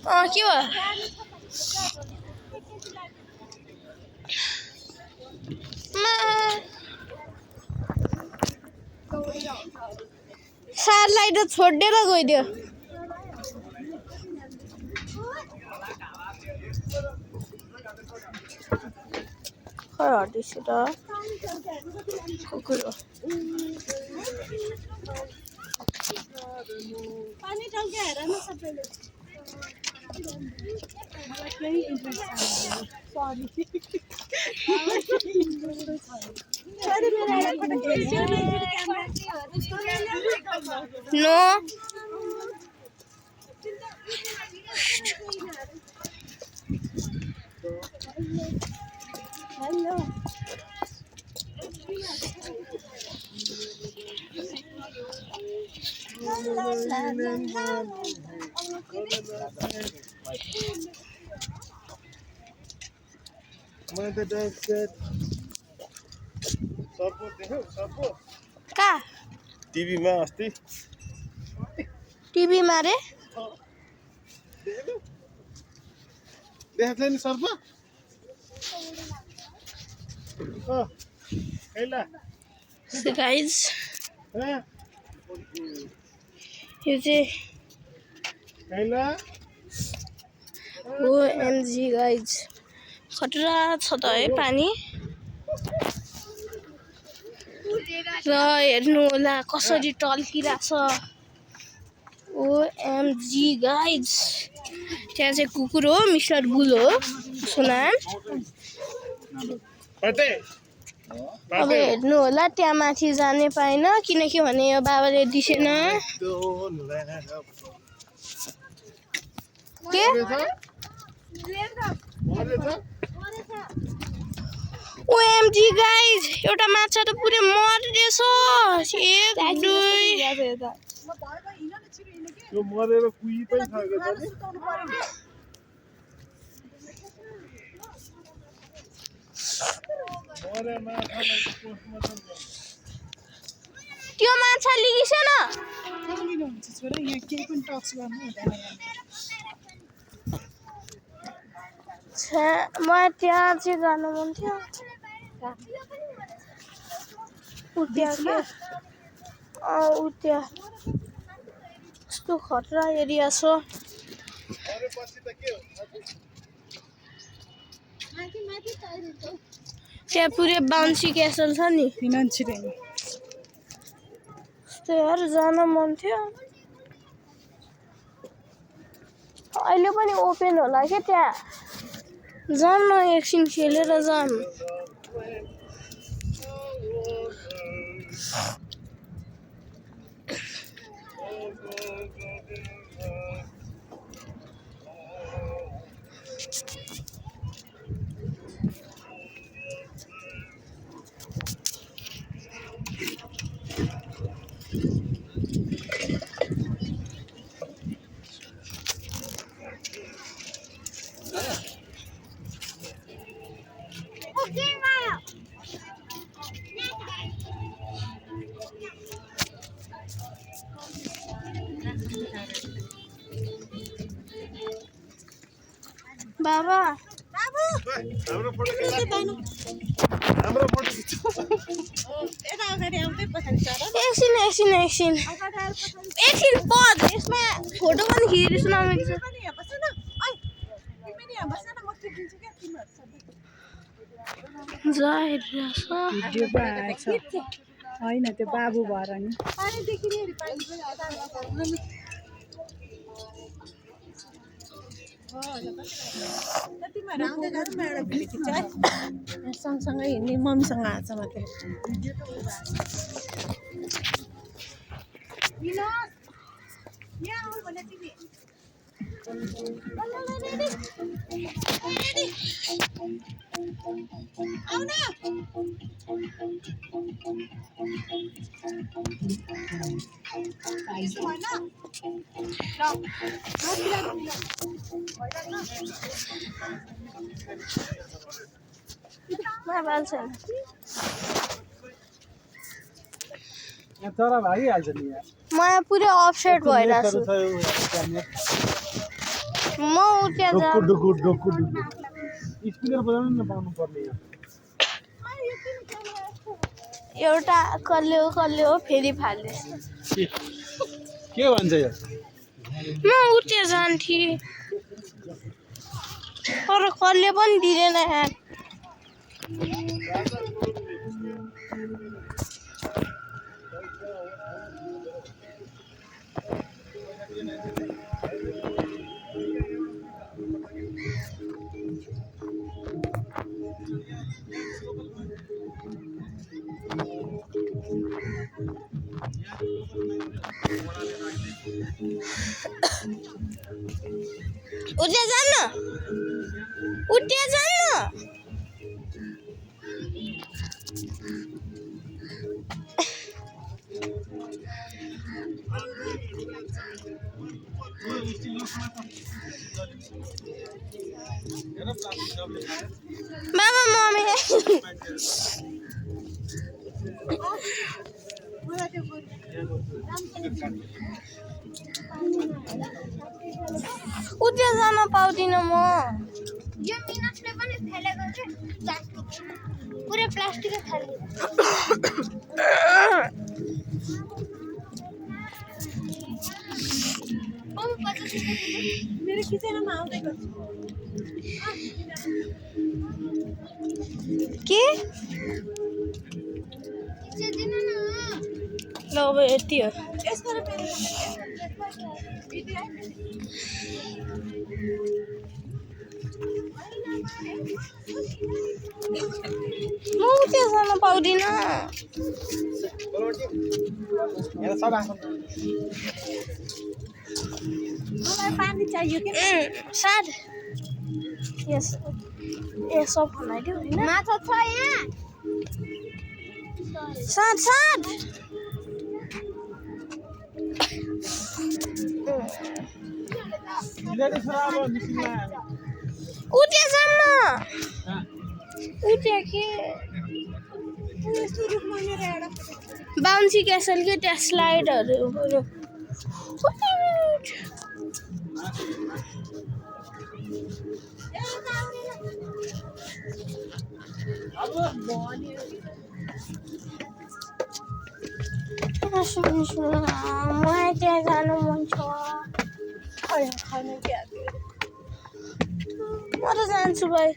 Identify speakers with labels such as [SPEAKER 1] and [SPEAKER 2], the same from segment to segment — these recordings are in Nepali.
[SPEAKER 1] के हो सारलाई त छोडेर गइदियो खै हटिस त कुकुर हो
[SPEAKER 2] पानी टल्के हेर न सबैले मलाई केही इन्ट्रेस्ट छैन
[SPEAKER 1] नो
[SPEAKER 2] हेलो
[SPEAKER 1] का
[SPEAKER 3] टीवी में अस्ति
[SPEAKER 1] टिभी मारे
[SPEAKER 3] देख्दैन सर्प हैला
[SPEAKER 1] So guys, यो चाहिँ
[SPEAKER 3] हैला
[SPEAKER 1] OMG guys खतरा छ त है पानी र हेर्नु होला कसरी टल्किरहेछ OMG guys त्यहाँ चाहिँ कुकुर हो मिस्टर बुल हो सुनाम अब हेर्नु होला त्यहाँ माथि जाने पाएन किनकि भने यो बाबाले दिसेन के OMG गाइज एउटा माछा त पुरै मरेछ 1 2
[SPEAKER 3] यो मरेर कुही पनि थाकेको छ नि
[SPEAKER 1] त्यो माछा लिगिसेन
[SPEAKER 2] लिनुहुन्छ छोरा यहाँ केही पनि टच गर्नु हुँदैन
[SPEAKER 1] म त्यहाँ चाहिँ जानु मन थियो त्यहाँ कस्तो खतरा एरिया छ त्यहाँ पुरै बाउन्सी क्यासल छ नि त्यस्तो यार जान मन थियो अहिले पनि ओपन होला के त्यहाँ जाम न एकछिन खेलेर जाम बाबा
[SPEAKER 3] हाम्रो फोटो खिच्छ
[SPEAKER 2] यता अगाडि आउँदै पछाडि सर
[SPEAKER 1] एकछिन पद यसमा फोटो पनि खिचिदिन्छु न मैले
[SPEAKER 2] पनि यहाँ बस्छ न ओइ तिमी यहाँ बस्छ न म खिचिदिन्छु के तिमीहरु सबै
[SPEAKER 1] भिडियो
[SPEAKER 2] हैन त्यो बाबु भएर नि पानी देखिने पानी पनि तिमीहरू आउँदै जानु म एउटा भिडियो खिच्छु है सँगसँगै हिँड्ने मम्मीसँग आएको छ मात्रै यहाँ आऊ भने तिमी आऊ न
[SPEAKER 3] चरा भागिहाल्छ नि यहाँ
[SPEAKER 1] म पुरै अफसेट भइरहेको छु म उठ्या
[SPEAKER 3] डोकु
[SPEAKER 1] जान
[SPEAKER 3] डोकु डोकु डोकु स्पिकर बजाउनु न पाउनु पर्ने यहाँ
[SPEAKER 1] एउटा कल्ले फेरि फाल्ने
[SPEAKER 3] के भन्छ यो
[SPEAKER 1] म उठ्या जान्थे तर कल्ले पनि दिँदैन यार उठ्या जान्न बाबा मम्मी उठ्या जान पाउँदिन म
[SPEAKER 4] यो मिनटले पनि फेलेको छ पुरै प्लास्टिक खाली
[SPEAKER 2] मेरो किचनमा आउँदैको
[SPEAKER 1] के
[SPEAKER 4] दिन न
[SPEAKER 1] ल अब यति हो
[SPEAKER 2] यसको र
[SPEAKER 1] म उठ्या जान पाउँदिन
[SPEAKER 3] यहाँ सब आएको
[SPEAKER 2] मलाई पानी चाहियो के
[SPEAKER 1] साध यसो बनाइदियो होइन
[SPEAKER 4] माछा छ यहाँ
[SPEAKER 1] साध
[SPEAKER 3] बिलाडी छोरा अब निस्किनु आयो
[SPEAKER 1] उठ्या जान्न उठ्या के
[SPEAKER 2] यस्तो रुखमा मेरो एउटा
[SPEAKER 1] बाउन्सी क्यासल के त्यहाँ स्लाइडहरू गऱ्यो मलाई त्यहाँ जानु मन छ
[SPEAKER 2] खानु के
[SPEAKER 1] म त जान्छु भाइ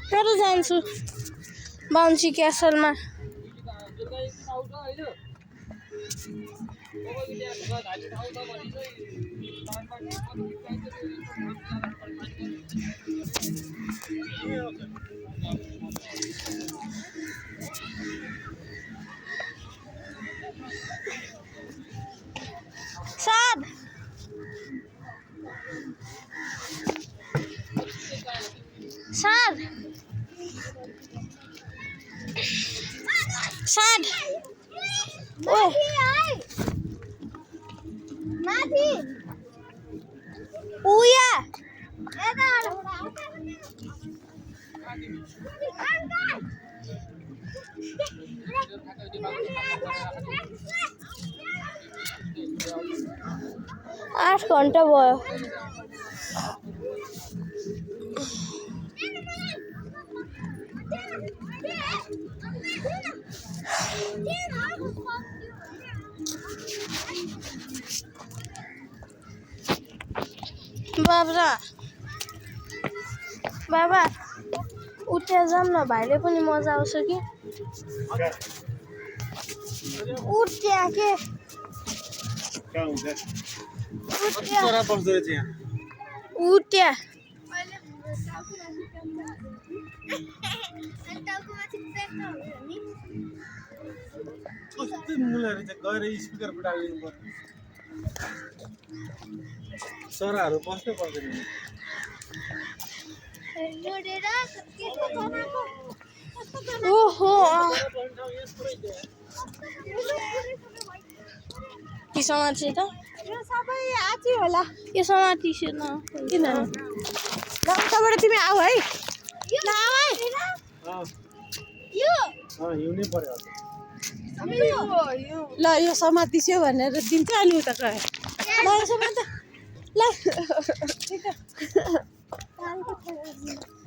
[SPEAKER 1] म त जान्छु बाउन्सी क्यासलमा साध
[SPEAKER 4] माथि
[SPEAKER 1] उया आठ घन्टा भयो बाबा उठ्या जाऊँ न भाइले पनि मजा आउँछ कि उठ्या के
[SPEAKER 3] कहाँ हुन्छ
[SPEAKER 1] उठ्या
[SPEAKER 3] छोरा बस्दो रहेछ यहाँ
[SPEAKER 1] उठ्या
[SPEAKER 3] कस्तो मुलाहरू चाहिँ गएर स्पिकर फुटाइदिनु पर्ने चराहरू बस्नै पर्दैन
[SPEAKER 1] ओहो के समाति त
[SPEAKER 2] यो सबै आची होला
[SPEAKER 1] के समाति छैन
[SPEAKER 2] किन गाउँबाट तिमी आऊ है ल आऊ है
[SPEAKER 3] हिउँनै पर्यो
[SPEAKER 2] ल यो समातिस्यो भनेर दिन्छ अनि उता गयो ल यो समात ल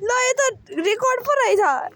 [SPEAKER 2] ल यो त रेकर्ड पो रहेछ